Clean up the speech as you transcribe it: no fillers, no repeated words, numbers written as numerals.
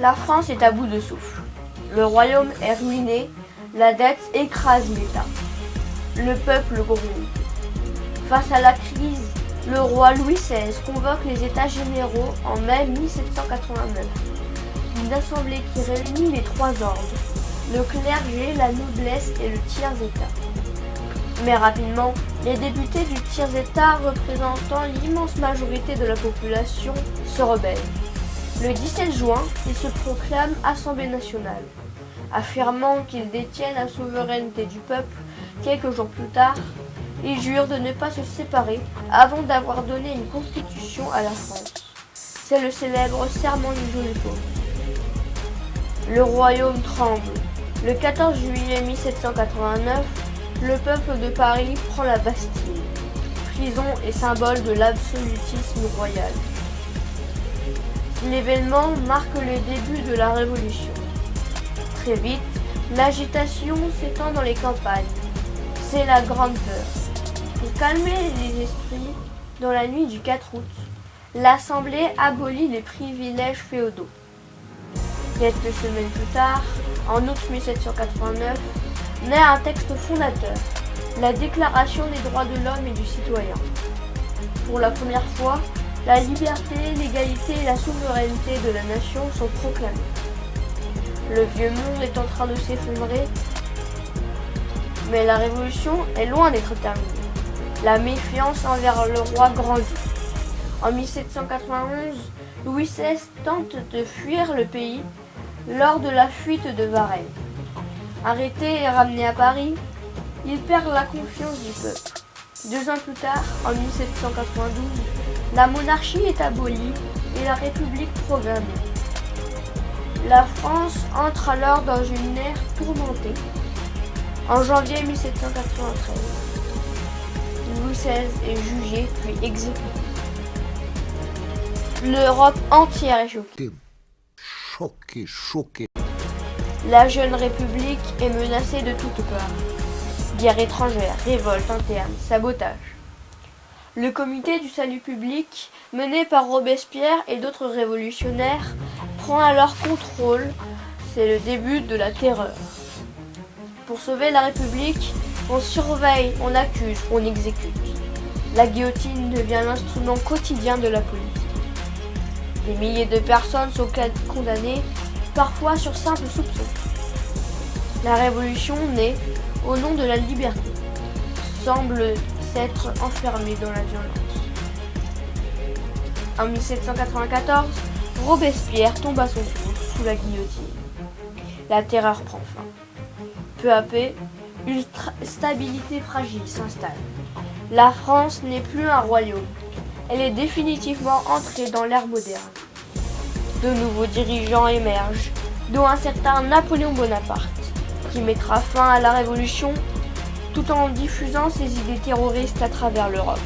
La France est à bout de souffle. Le royaume est ruiné, la dette écrase l'État. Le peuple gronde. Face à la crise, le roi Louis XVI convoque les États généraux en mai 1789. Une assemblée qui réunit les trois ordres, le clergé, la noblesse et le tiers-État. Mais rapidement, les députés du tiers-État représentant l'immense majorité de la population se rebellent. Le 17 juin, ils se proclament Assemblée nationale. Affirmant qu'ils détiennent la souveraineté du peuple, quelques jours plus tard, ils jurent de ne pas se séparer avant d'avoir donné une constitution à la France. C'est le célèbre serment du Joliot. Le royaume tremble. Le 14 juillet 1789, le peuple de Paris prend la Bastille, prison et symbole de l'absolutisme royal. L'événement marque le début de la Révolution. Très vite, l'agitation s'étend dans les campagnes. C'est la grande peur. Pour calmer les esprits, dans la nuit du 4 août, l'Assemblée abolit les privilèges féodaux. Quelques semaines plus tard, en août 1789, naît un texte fondateur, la Déclaration des droits de l'homme et du citoyen. Pour la première fois, la liberté, l'égalité et la souveraineté de la nation sont proclamées. Le vieux monde est en train de s'effondrer, mais la révolution est loin d'être terminée. La méfiance envers le roi grandit. En 1791, Louis XVI tente de fuir le pays lors de la fuite de Varennes. Arrêté et ramené à Paris, il perd la confiance du peuple. 2 ans plus tard, en 1792, la monarchie est abolie et la République proclamée. La France entre alors dans une ère tourmentée. En janvier 1793, Louis XVI est jugé puis exécuté. L'Europe entière est choquée. Choqué. La jeune République est menacée de toutes parts. Guerre étrangère, révolte interne, sabotage. Le comité du salut public, mené par Robespierre et d'autres révolutionnaires, prend alors contrôle. C'est le début de la terreur. Pour sauver la République, on surveille, on accuse, on exécute. La guillotine devient l'instrument quotidien de la politique. Des milliers de personnes sont condamnées, parfois sur simple soupçon. La révolution naît au nom de la liberté, semble s'être enfermée dans la violence. En 1794, Robespierre tombe à son tour sous la guillotine. La terreur prend fin. Peu à peu, une stabilité fragile s'installe. La France n'est plus un royaume. Elle est définitivement entrée dans l'ère moderne. De nouveaux dirigeants émergent, dont un certain Napoléon Bonaparte, qui mettra fin à la Révolution tout en diffusant ses idées terroristes à travers l'Europe.